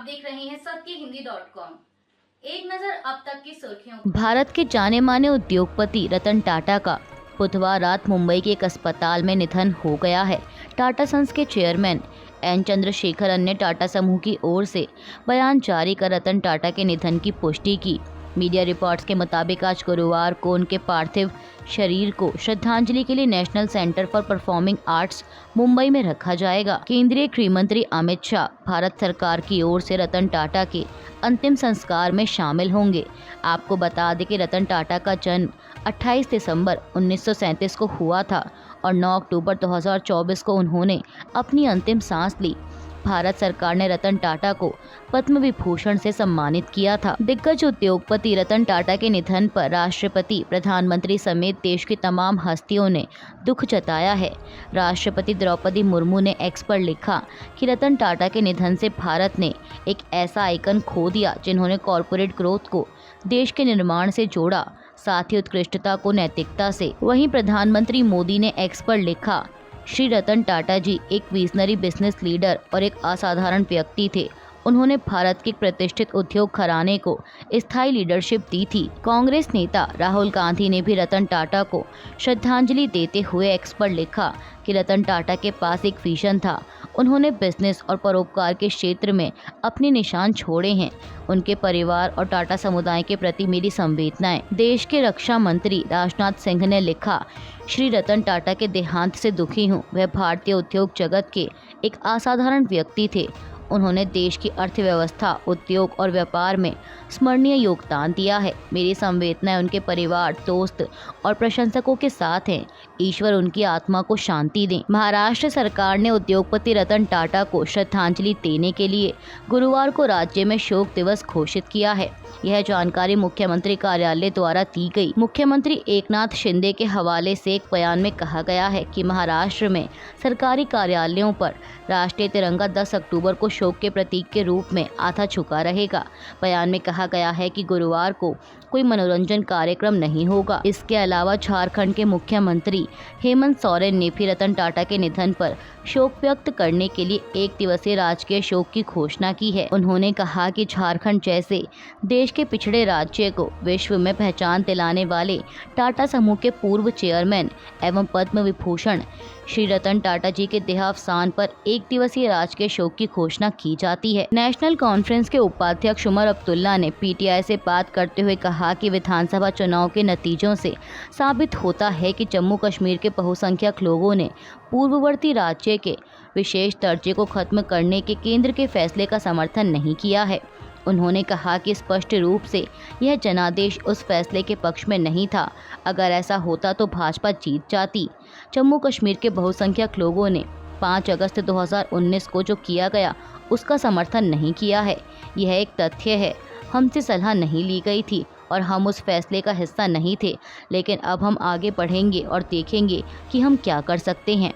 देख रहे हैं सत्यहिंदी.com। एक नजर अब तक की सुर्खियों। भारत के जाने माने उद्योगपति रतन टाटा का बुधवार रात मुंबई के एक अस्पताल में निधन हो गया है। टाटा सन्स के चेयरमैन एन चंद्रशेखरन ने टाटा समूह की ओर से बयान जारी कर रतन टाटा के निधन की पुष्टि की। मीडिया रिपोर्ट्स के मुताबिक आज गुरुवार को उनके पार्थिव शरीर को श्रद्धांजलि के लिए national centre for performing arts Mumbai में रखा जाएगा। केंद्रीय गृह मंत्री अमित शाह भारत सरकार की ओर से रतन टाटा के अंतिम संस्कार में शामिल होंगे। आपको बता दें कि रतन टाटा का जन्म 28 दिसंबर 1937 को हुआ था और 9 अक्टूबर 2024 को उन्होंने अपनी अंतिम सांस ली। भारत सरकार ने रतन टाटा को पद्म विभूषण से सम्मानित किया था। दिग्गज उद्योगपति रतन टाटा के निधन पर राष्ट्रपति, प्रधानमंत्री समेत देश की तमाम हस्तियों ने दुख जताया है। राष्ट्रपति द्रौपदी मुर्मू ने एक्स पर लिखा कि रतन टाटा के निधन से भारत ने एक ऐसा आइकन खो दिया जिन्होंने कॉरपोरेट ग्रोथ को देश के निर्माण से जोड़ा, साथ ही उत्कृष्टता को नैतिकता से। वहीं प्रधानमंत्री मोदी ने एक्स पर लिखा, श्री रतन टाटा जी एक विजनरी बिजनेस लीडर और एक असाधारण व्यक्ति थे। उन्होंने भारत के प्रतिष्ठित उद्योग घराने को स्थायी लीडरशिप दी थी। कांग्रेस नेता राहुल गांधी ने भी रतन टाटा को श्रद्धांजलि देते हुए एक्स पर लिखा कि रतन टाटा के पास एक विजन था। उन्होंने बिजनेस और परोपकार के क्षेत्र में अपने निशान छोड़े हैं। उनके परिवार और टाटा समुदाय के प्रति मेरी संवेदनाएं। देश के रक्षा मंत्री राजनाथ सिंह ने लिखा, श्री रतन टाटा के देहांत से दुखी हूँ। वह भारतीय उद्योग जगत के एक असाधारण व्यक्ति थे। उन्होंने देश की अर्थव्यवस्था, उद्योग और व्यापार में स्मरणीय योगदान दिया है। मेरी संवेदनाएं उनके परिवार, दोस्त और प्रशंसकों के साथ हैं। ईश्वर उनकी आत्मा को शांति दें। महाराष्ट्र सरकार ने उद्योगपति रतन टाटा को श्रद्धांजलि देने के लिए गुरुवार को राज्य में शोक दिवस घोषित किया है। यह जानकारी मुख्यमंत्री कार्यालय द्वारा दी गई। मुख्यमंत्री एकनाथ शिंदे के हवाले से एक बयान में कहा गया है कि महाराष्ट्र में सरकारी कार्यालयों पर राष्ट्रीय तिरंगा 10 अक्टूबर को शोक के प्रतीक के रूप में आधा झुका रहेगा। बयान में कहा गया है कि गुरुवार को कोई मनोरंजन कार्यक्रम नहीं होगा। इसके अलावा झारखंड के मुख्यमंत्री हेमंत सोरेन ने भी रतन टाटा के निधन पर शोक व्यक्त करने के लिए एक दिवसीय राजकीय शोक की घोषणा की है। उन्होंने कहा कि झारखंड जैसे देश के पिछड़े राज्य को विश्व में पहचान दिलाने वाले टाटा समूह के पूर्व चेयरमैन एवं पद्म विभूषण श्री रतन टाटा जी के देहावसान पर एक दिवसीय राजकीय शोक की घोषणा की जाती है। नेशनल कॉन्फ्रेंस के उपाध्यक्ष उमर अब्दुल्ला ने पीटीआई से बात करते हुए कहा कि विधानसभा चुनाव के नतीजों से साबित होता है कि जम्मू कश्मीर के बहुसंख्यक लोगों ने पूर्ववर्ती राज्य के विशेष दर्जे को खत्म करने के केंद्र के फैसले का समर्थन नहीं किया है। उन्होंने कहा कि स्पष्ट रूप से यह जनादेश उस फैसले के पक्ष में नहीं था। अगर ऐसा होता तो भाजपा जीत जाती। जम्मू कश्मीर के बहुसंख्यक लोगों ने 5 अगस्त 2019 को जो किया गया उसका समर्थन नहीं किया है। यह एक तथ्य है। हमसे सलाह नहीं ली गई थी और हम उस फैसले का हिस्सा नहीं थे, लेकिन अब हम आगे बढ़ेंगे और देखेंगे कि हम क्या कर सकते हैं।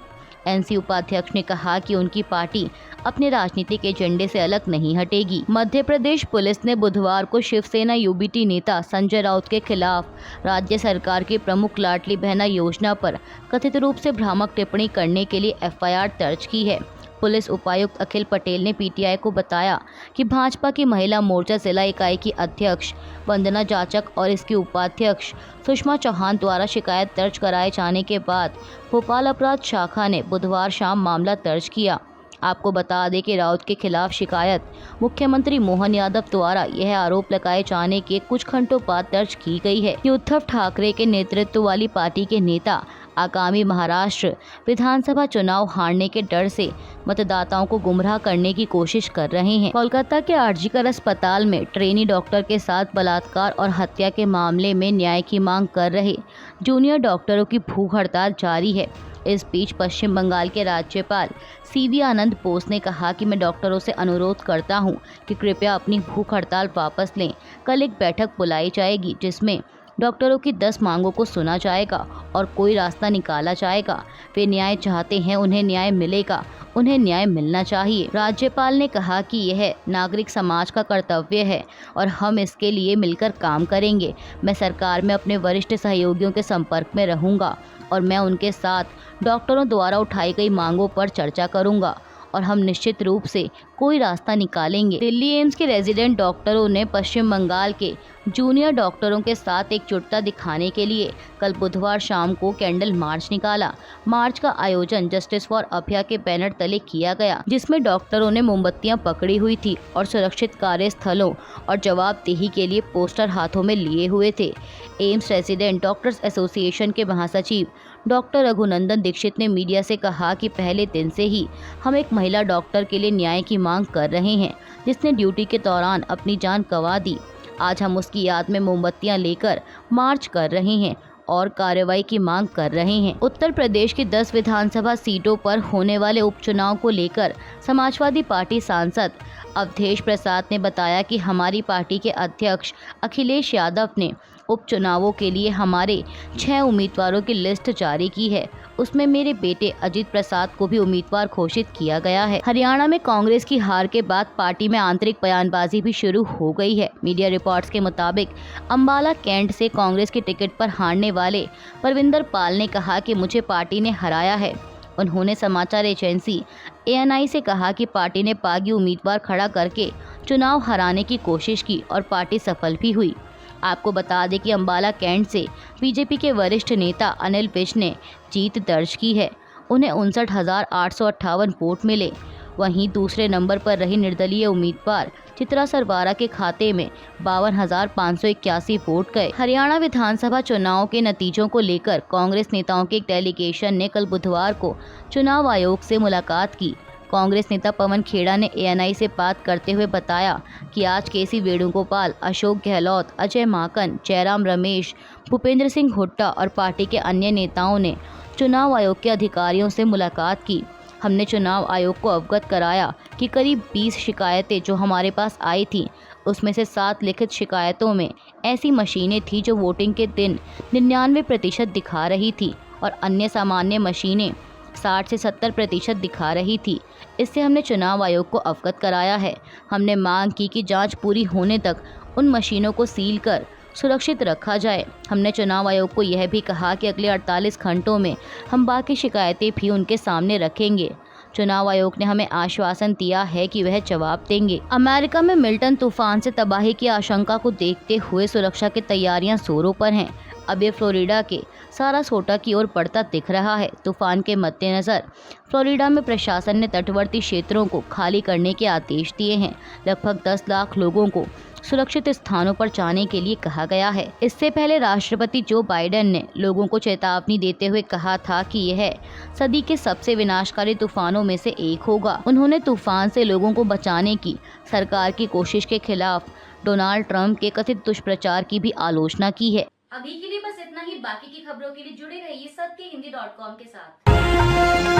एनसी उपाध्यक्ष ने कहा कि उनकी पार्टी अपने राजनीतिक एजेंडे से अलग नहीं हटेगी। मध्य प्रदेश पुलिस ने बुधवार को शिवसेना यूबीटी नेता संजय राउत के खिलाफ राज्य सरकार की प्रमुख लाडली बहना योजना पर कथित रूप से भ्रामक टिप्पणी करने के लिए एफआईआर दर्ज की है। पुलिस उपायुक्त अखिल पटेल ने पीटीआई को बताया कि भाजपा की महिला मोर्चा जिला इकाई की अध्यक्ष वंदना जाचक और इसकी उपाध्यक्ष सुषमा चौहान द्वारा शिकायत दर्ज कराए जाने के बाद भोपाल अपराध शाखा ने बुधवार शाम मामला दर्ज किया। आपको बता दें कि राउत के खिलाफ शिकायत मुख्यमंत्री मोहन यादव द्वारा यह आरोप लगाए जाने के कुछ घंटों बाद दर्ज की गई है कि उद्धव ठाकरे के नेतृत्व वाली पार्टी के नेता आगामी महाराष्ट्र विधानसभा चुनाव हारने के डर से मतदाताओं को गुमराह करने की कोशिश कर रहे हैं। कोलकाता के आरजीकर अस्पताल में ट्रेनी डॉक्टर के साथ बलात्कार और हत्या के मामले में न्याय की मांग कर रहे जूनियर डॉक्टरों की भूख हड़ताल जारी है। इस बीच पश्चिम बंगाल के राज्यपाल सीवी आनंद बोस ने कहा कि मैं डॉक्टरों से अनुरोध करता हूं कि कृपया अपनी भूख हड़ताल वापस लें। कल एक बैठक बुलाई जाएगी जिसमें डॉक्टरों की 10 मांगों को सुना जाएगा और कोई रास्ता निकाला जाएगा। वे न्याय चाहते हैं, उन्हें न्याय मिलेगा, उन्हें न्याय मिलना चाहिए। राज्यपाल ने कहा कि यह नागरिक समाज का कर्तव्य है और हम इसके लिए मिलकर काम करेंगे। मैं सरकार में अपने वरिष्ठ सहयोगियों के संपर्क में रहूंगा और मैं उनके साथ डॉक्टरों द्वारा उठाई गई मांगों पर चर्चा करूंगा और हम निश्चित रूप से कोई रास्ता निकालेंगे। दिल्ली एम्स के रेजिडेंट डॉक्टरों ने पश्चिम बंगाल के जूनियर डॉक्टरों के साथ एकजुटता दिखाने के लिए कल बुधवार शाम को कैंडल मार्च निकाला। मार्च का आयोजन जस्टिस फॉर अभया के बैनर तले किया गया, जिसमें डॉक्टरों ने मोमबत्तियां पकड़ी हुई थी और सुरक्षित कार्यस्थलों और जवाबदेही के लिए पोस्टर हाथों में लिए हुए थे। एम्स रेजिडेंट डॉक्टर्स एसोसिएशन के महासचिव डॉक्टर रघुनंदन दीक्षित ने मीडिया से कहा कि पहले दिन से ही हम एक महिला डॉक्टर के लिए न्याय की मांग कर रहे हैं, जिसने ड्यूटी के दौरान अपनी जान गंवा दी। आज हम उसकी याद में मोमबत्तियां लेकर मार्च कर रहे हैं और कार्रवाई की मांग कर रहे हैं। उत्तर प्रदेश की 10 विधानसभा सीटों पर होने वाले उपचुनाव को लेकर समाजवादी पार्टी सांसद अवधेश प्रसाद ने बताया कि हमारी पार्टी के अध्यक्ष अखिलेश यादव ने उपचुनावों के लिए हमारे 6 उम्मीदवारों की लिस्ट जारी की है। उसमें मेरे बेटे अजीत प्रसाद को भी उम्मीदवार घोषित किया गया है। हरियाणा में कांग्रेस की हार के बाद पार्टी में आंतरिक बयानबाजी भी शुरू हो गई है। मीडिया रिपोर्ट्स के मुताबिक अंबाला कैंट से कांग्रेस के टिकट पर हारने वाले परविंदर पाल ने कहा कि मुझे पार्टी ने हराया है। उन्होंने समाचार एजेंसी ANI से कहा कि पार्टी ने बागी उम्मीदवार खड़ा करके चुनाव हराने की कोशिश की और पार्टी सफल भी हुई। आपको बता दें कि अंबाला कैंट से बीजेपी के वरिष्ठ नेता अनिल विज ने जीत दर्ज की है। उन्हें 59,858 वोट मिले। वहीं दूसरे नंबर पर रही निर्दलीय उम्मीदवार चित्रा सरवारा के खाते में 52,581 वोट गए। हरियाणा विधानसभा चुनाव के नतीजों को लेकर कांग्रेस नेताओं के एक डेलीगेशन ने कल बुधवार को चुनाव आयोग से मुलाकात की। कांग्रेस नेता पवन खेड़ा ने ANI से बात करते हुए बताया कि आज KC वेणुगोपाल, अशोक गहलोत, अजय माकन, जयराम रमेश, भूपेंद्र सिंह हुड्डा और पार्टी के अन्य नेताओं ने चुनाव आयोग के अधिकारियों से मुलाकात की। हमने चुनाव आयोग को अवगत कराया कि करीब 20 शिकायतें जो हमारे पास आई थीं, उसमें से 7 लिखित शिकायतों में ऐसी मशीनें थीं जो वोटिंग के दिन 99% दिखा रही थी और अन्य सामान्य मशीनें 60 से 70% दिखा रही थी। इससे हमने चुनाव आयोग को अवगत कराया है। हमने मांग की कि जांच पूरी होने तक उन मशीनों को सील कर सुरक्षित रखा जाए। हमने चुनाव आयोग को यह भी कहा कि अगले 48 घंटों में हम बाकी शिकायतें भी उनके सामने रखेंगे। चुनाव आयोग ने हमें आश्वासन दिया है कि वह जवाब देंगे। अमेरिका में मिल्टन तूफान से तबाही की आशंका को देखते हुए सुरक्षा की तैयारियां जोरों पर हैं। अब ये फ्लोरिडा के सारासोटा की ओर बढ़ता दिख रहा है। तूफान के मद्देनजर फ्लोरिडा में प्रशासन ने तटवर्ती क्षेत्रों को खाली करने के आदेश दिए हैं। लगभग 10 लाख लोगों को सुरक्षित स्थानों पर जाने के लिए कहा गया है। इससे पहले राष्ट्रपति जो बाइडेन ने लोगों को चेतावनी देते हुए कहा था कि यह सदी के सबसे विनाशकारी तूफानों में से एक होगा। उन्होंने तूफान से लोगों को बचाने की सरकार की कोशिश के खिलाफ डोनाल्ड ट्रंप के कथित दुष्प्रचार की भी आलोचना की है। अभी के लिए बस इतना ही। बाकी की खबरों के लिए जुड़े रहिए सत्यहिंदी.com के साथ।